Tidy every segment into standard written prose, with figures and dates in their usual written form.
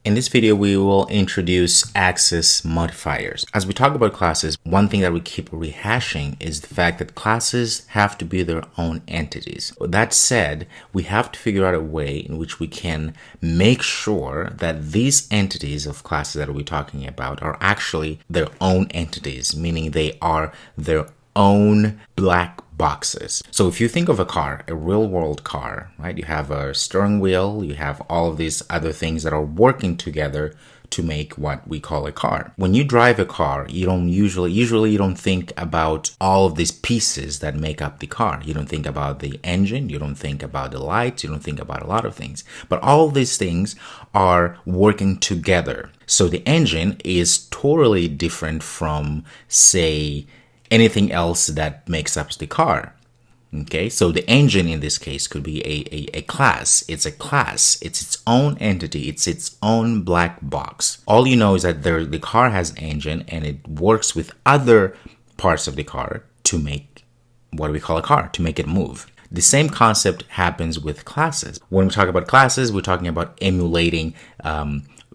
In this video, we will introduce access modifiers. As we talk about classes, one thing that we keep rehashing is the fact that classes have to be their own entities. That said, we have to figure out a way in which we can make sure that these entities of classes that we're talking about are actually their own entities, meaning they are their own black boxes. So if you think of a car, a real world car, right? You have a steering wheel, you have all of these other things that are working together to make what we call a car. When you drive a car, you don't usually you don't think about all of these pieces that make up the car. You don't think about the engine, you don't think about the lights, you don't think about a lot of things. But all of these things are working together. So the engine is totally different from, say, anything else that makes up the car. Okay, so the engine in this case could be a class. It's a class. It's its own entity. It's its own black box. All you know is that the car has an engine and it works with other parts of the car to make what we call a car, to make it move. The same concept happens with classes. When we talk about classes, we're talking about emulating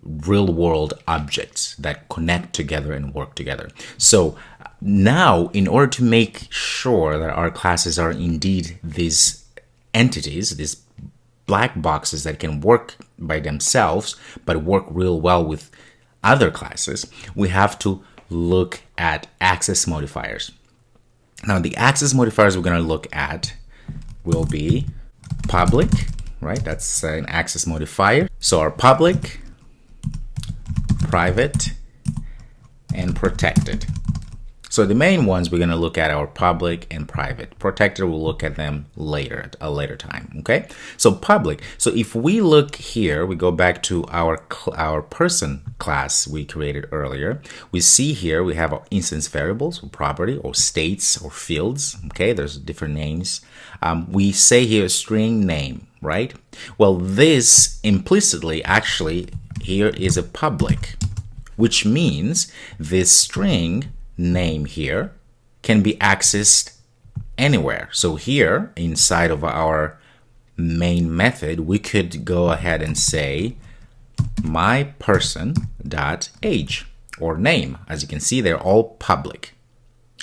real world objects that connect together and work together. So now, in order to make sure that our classes are indeed these entities, these black boxes that can work by themselves, but work real well with other classes, we have to look at access modifiers. Now, the access modifiers we're going to look at will be public, right? That's an access modifier. So our public, private, and protected. So the main ones we're going to look at are public and private. Protected, we'll look at them later, at a later time, okay? So public. So if we look here, we go back to our person class we created earlier. We see here we have our instance variables, or property, or states, or fields, okay? There's different names. We say here string name, right? Well, this implicitly actually here is a public, which means this string name here can be accessed anywhere. So here inside of our main method, we could go ahead and say my person dot age or name. As you can see, they're all public.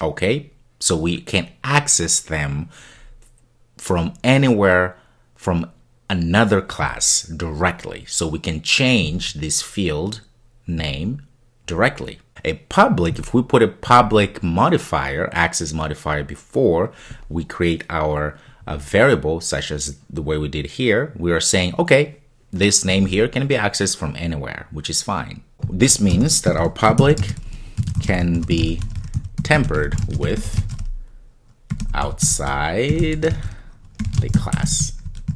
Okay, so we can access them from anywhere from another class directly. So we can change this field name directly. A public, if we put a public modifier, access modifier before we create our variable, such as the way we did here, we are saying, okay, this name here can be accessed from anywhere, which is fine. This means that our public can be tempered with outside the class,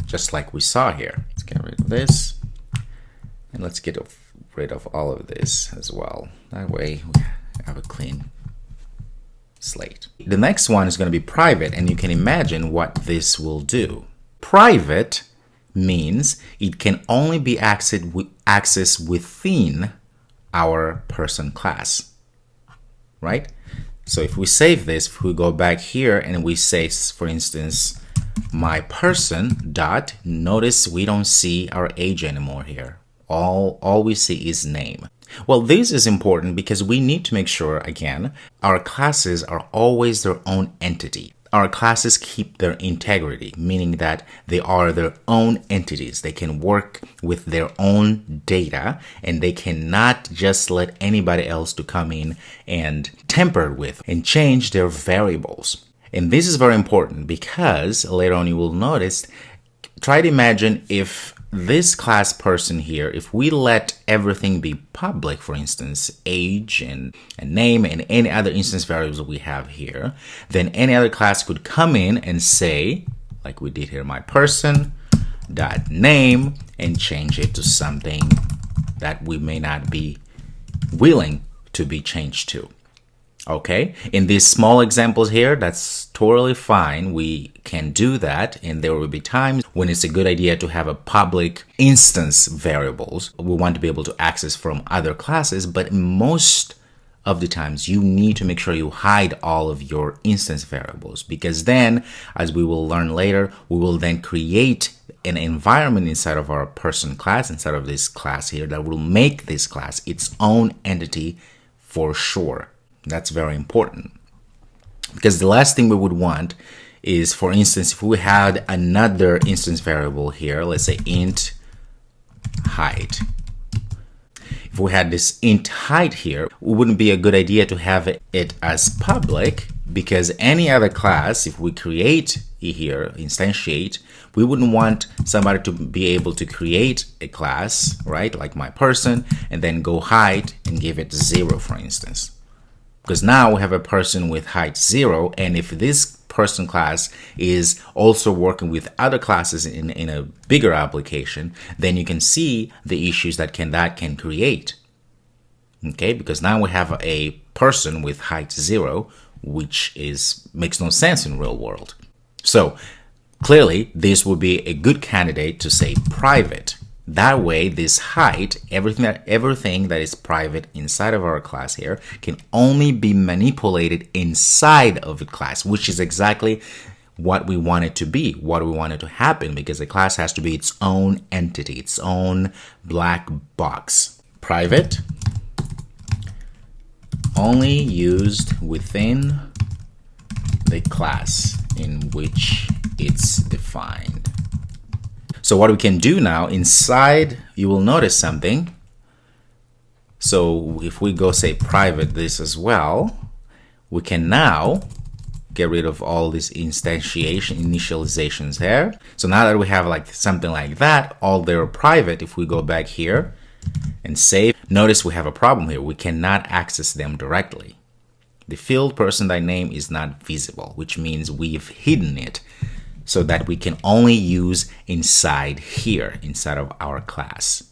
just like we saw here. Let's get rid of this, and let's get rid of all of this as well. That way we have a clean slate. The next one is going to be private, and you can imagine what this will do. Private means it can only be accessed within our person class, right? So if we save this, if we go back here and we say, for instance, my person dot, notice we don't see our age anymore here. All we see is name. Well, this is important because we need to make sure, again, our classes are always their own entity. Our classes keep their integrity, meaning that they are their own entities. They can work with their own data, and they cannot just let anybody else to come in and tamper with and change their variables. And this is very important because later on you will notice, try to imagine if this class person here, if we let everything be public, for instance, age and name and any other instance variables we have here, then any other class could come in and say, like we did here, my person dot name, and change it to something that we may not be willing to be changed to. Okay, in these small examples here, that's totally fine. We can do that, and there will be times when it's a good idea to have a public instance variables we want to be able to access from other classes, but most of the times you need to make sure you hide all of your instance variables, because then, as we will learn later, we will then create an environment inside of our person class, inside of this class here, that will make this class its own entity for sure. That's very important, because the last thing we would want is, for instance, if we had another instance variable here, let's say int height. If we had this int height here, it wouldn't be a good idea to have it as public, because any other class, if we create here, instantiate, we wouldn't want somebody to be able to create a class, right, like my person, and then go height and give it 0, for instance. Because now we have a person with height 0, and if this person class is also working with other classes in a bigger application, then you can see the issues that can create. Okay, because now we have a person with height 0, which makes no sense in real world. So clearly this would be a good candidate to say private. That way, this height, everything that is private inside of our class here, can only be manipulated inside of a class, which is exactly what we want it to be, what we want it to happen, because a class has to be its own entity, its own black box. Private, only used within the class in which it's defined. So what we can do now, inside, you will notice something. So if we go say private this as we can now get rid of all these initializations there. So now that we have like something like that, all they're private, if we go back here and save, notice we have a problem here. We cannot access them directly. The field person.name is not visible, which means we've hidden it so that we can only use inside here, inside of our class.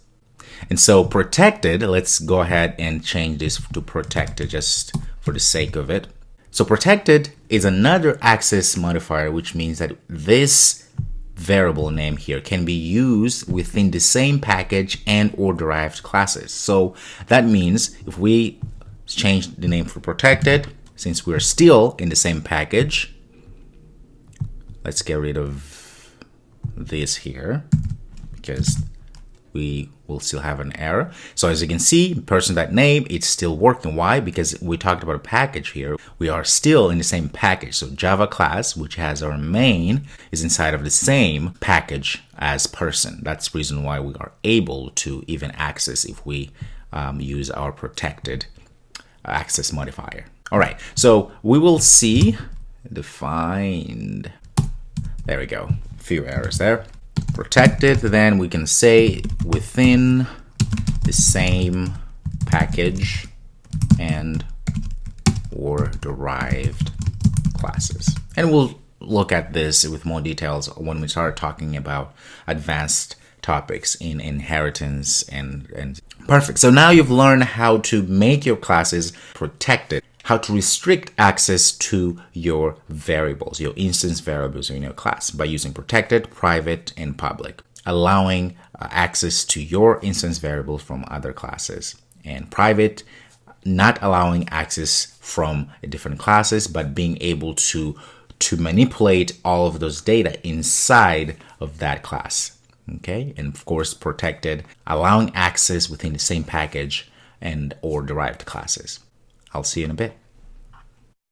And so protected, let's go ahead and change this to protected just for the sake of it. So protected is another access modifier, which means that this variable name here can be used within the same package and or derived classes. So that means if we change the name for protected, since we're still in the same package, let's get rid of this here because we will still have an error. So as you can see, person.name, it's still working. Why? Because we talked about a package here. We are still in the same package. So Java class, which has our main, is inside of the same package as person. That's the reason why we are able to even access if we use our protected access modifier. All right, so we will see defined. There we go. A few errors there. Protected, then we can say within the same package and or derived classes. And we'll look at this with more details when we start talking about advanced topics in inheritance and perfect. So now you've learned how to make your classes protected, how to restrict access to your variables, your instance variables in your class by using protected, private, and public, allowing access to your instance variables from other classes, and private, not allowing access from different classes, but being able to manipulate all of those data inside of that class. Okay, and of course protected, allowing access within the same package and or derived classes. I'll see you in a bit.